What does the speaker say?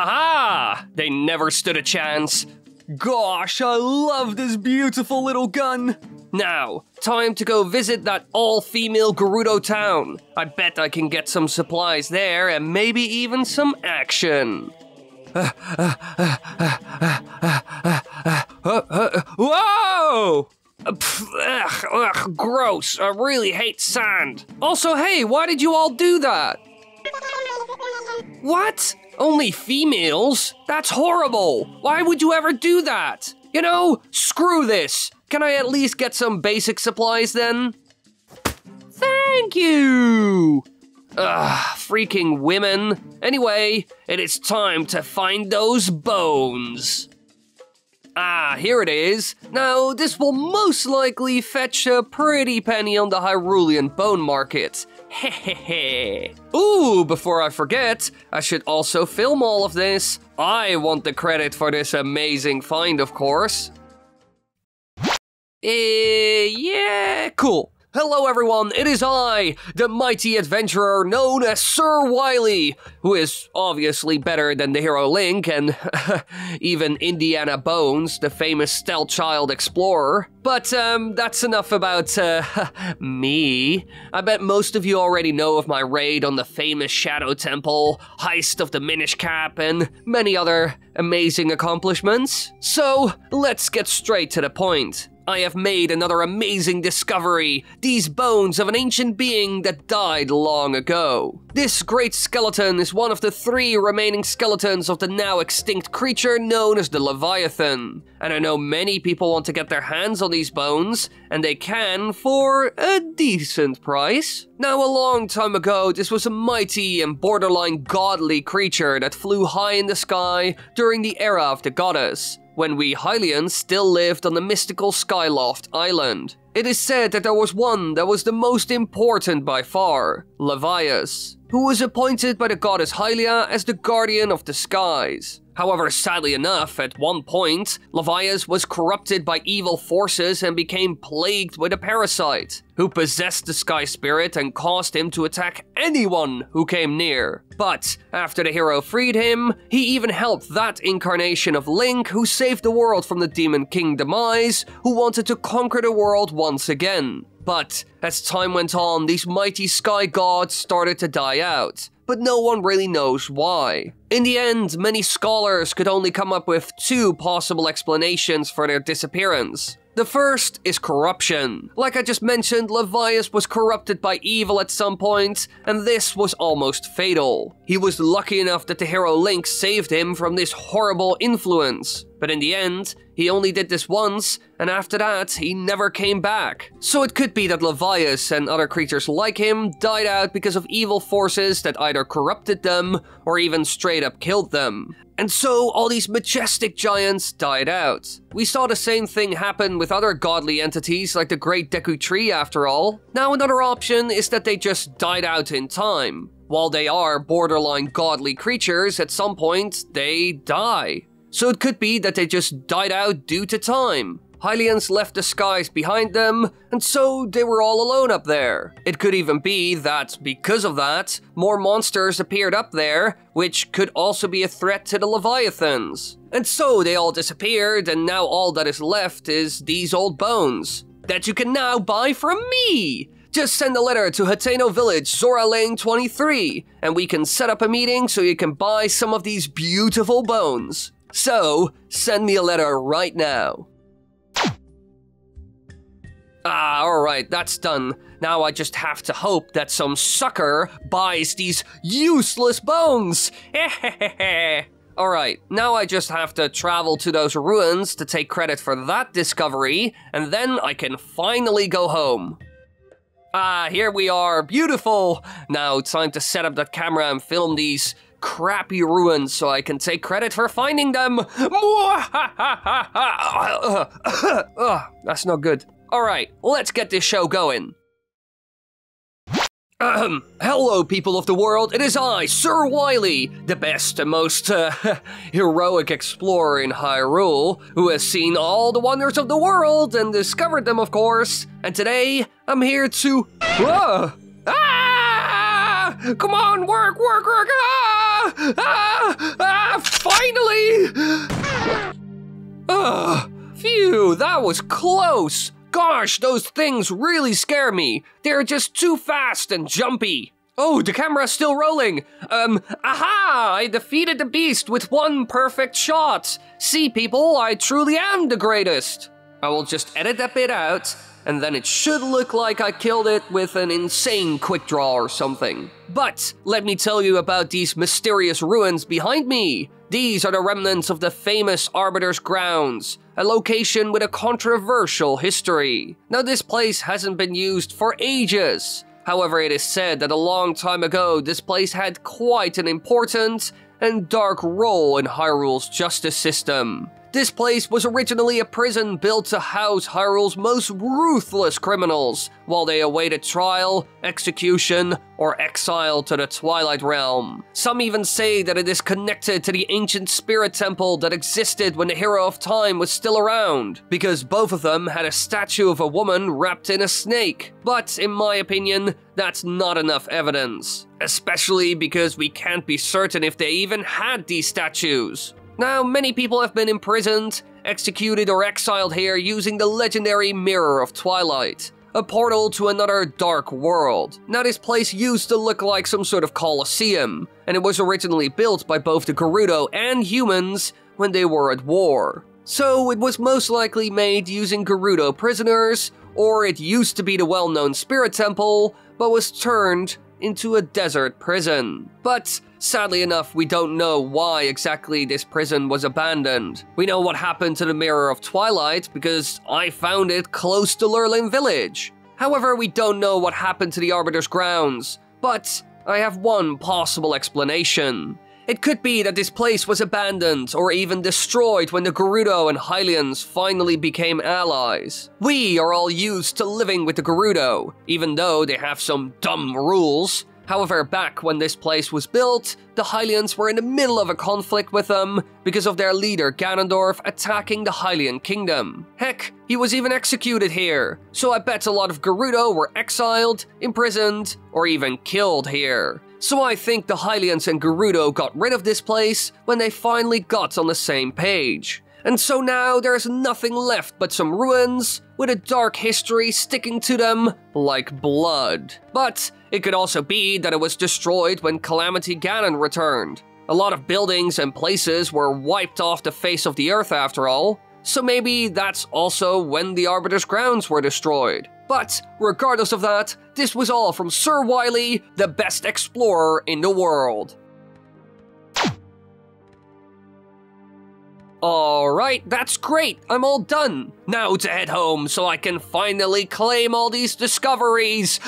Haha! They never stood a chance. Gosh, I love this beautiful little gun. Now, time to go visit that all-female Gerudo town. I bet I can get some supplies there and maybe even some action. Whoa! Gross. I really hate sand. Also, hey, why did you all do that? What? Only females? That's horrible. Why would you ever do that? You know, screw this. Can I at least get some basic supplies then? Thank you. Ugh, freaking women. Anyway, it is time to find those bones. Ah, here it is. Now, this will most likely fetch a pretty penny on the Hyrulean bone market. Hehehe. Ooh, before I forget, I should also film all of this. I want the credit for this amazing find, of course. Yeah, cool. Hello everyone, it is I, the mighty adventurer known as Sir Wily, who is obviously better than the hero Link and even Indiana Bones, the famous stealth child explorer. But that's enough about me. I bet most of you already know of my raid on the famous Shadow Temple, heist of the Minish Cap, and many other amazing accomplishments. So let's get straight to the point. I have made another amazing discovery, these bones of an ancient being that died long ago. This great skeleton is one of the 3 remaining skeletons of the now extinct creature known as the Leviathan. And I know many people want to get their hands on these bones, and they can for a decent price. Now, a long time ago, this was a mighty and borderline godly creature that flew high in the sky during the era of the goddess, when we Hylians still lived on the mystical Skyloft Island. It is said that there was one that was the most important by far, Levias, who was appointed by the goddess Hylia as the guardian of the skies. However, sadly enough, at one point, Levias was corrupted by evil forces and became plagued with a parasite, who possessed the Sky Spirit and caused him to attack anyone who came near. But after the hero freed him, he even helped that incarnation of Link who saved the world from the Demon King Demise, who wanted to conquer the world once again. But as time went on, these mighty sky gods started to die out, but no one really knows why. In the end, many scholars could only come up with 2 possible explanations for their disappearance. The first is corruption. Like I just mentioned, Levias was corrupted by evil at some point, and this was almost fatal. He was lucky enough that the hero Link saved him from this horrible influence. But in the end, he only did this once, and after that, he never came back. So it could be that Levias and other creatures like him died out because of evil forces that either corrupted them or even straight up killed them. And so all these majestic giants died out. We saw the same thing happen with other godly entities like the Great Deku Tree after all. Now another option is that they just died out in time. While they are borderline godly creatures, at some point they die. So it could be that they just died out due to time. Hylians left the skies behind them, and so they were all alone up there. It could even be that, because of that, more monsters appeared up there, which could also be a threat to the Leviathans. And so they all disappeared, and now all that is left is these old bones, that you can now buy from me! Just send a letter to Hateno Village, Zora Lane 23, and we can set up a meeting so you can buy some of these beautiful bones. So, send me a letter right now. Ah, alright, that's done. Now I just have to hope that some sucker buys these useless bones. Alright, now I just have to travel to those ruins to take credit for that discovery, and then I can finally go home. Ah, here we are, beautiful! Now it's time to set up that camera and film these crappy ruins so I can take credit for finding them. That's not good. Alright, let's get this show going. Hello people of the world, it is I, Sir Wily, the best and most, heroic explorer in Hyrule, who has seen all the wonders of the world and discovered them, of course. And today, I'm here to... Come on, work! Finally! Phew, that was close. Gosh, those things really scare me. They're just too fast and jumpy. Oh, the camera's still rolling. Aha! I defeated the beast with one perfect shot. See, people, I truly am the greatest. I will just edit that bit out, and then it should look like I killed it with an insane quick draw or something. But let me tell you about these mysterious ruins behind me. These are the remnants of the famous Arbiter's Grounds, a location with a controversial history. Now, this place hasn't been used for ages. However, it is said that a long time ago, this place had quite an important and dark role in Hyrule's justice system. This place was originally a prison built to house Hyrule's most ruthless criminals while they awaited trial, execution, or exile to the Twilight Realm. Some even say that it is connected to the ancient spirit temple that existed when the Hero of Time was still around, because both of them had a statue of a woman wrapped in a snake. But in my opinion, that's not enough evidence, especially because we can't be certain if they even had these statues. Now, many people have been imprisoned, executed, or exiled here using the legendary Mirror of Twilight, a portal to another dark world. Now, this place used to look like some sort of Colosseum, and it was originally built by both the Gerudo and humans when they were at war. So, it was most likely made using Gerudo prisoners, or it used to be the well-known Spirit Temple, but was turned into a desert prison. But sadly enough, we don't know why exactly this prison was abandoned. We know what happened to the Mirror of Twilight because I found it close to Lurelin Village. However, we don't know what happened to the Arbiter's Grounds, but I have one possible explanation. It could be that this place was abandoned or even destroyed when the Gerudo and Hylians finally became allies. We are all used to living with the Gerudo, even though they have some dumb rules. However, back when this place was built, the Hylians were in the middle of a conflict with them because of their leader Ganondorf attacking the Hylian kingdom. Heck, he was even executed here, so I bet a lot of Gerudo were exiled, imprisoned, or even killed here. So I think the Hylians and Gerudo got rid of this place when they finally got on the same page. And so now there's nothing left but some ruins with a dark history sticking to them like blood. But it could also be that it was destroyed when Calamity Ganon returned. A lot of buildings and places were wiped off the face of the earth after all, so maybe that's also when the Arbiter's Grounds were destroyed. But regardless of that, this was all from Sir Wily, the best explorer in the world. Alright, that's great, I'm all done. Now to head home so I can finally claim all these discoveries.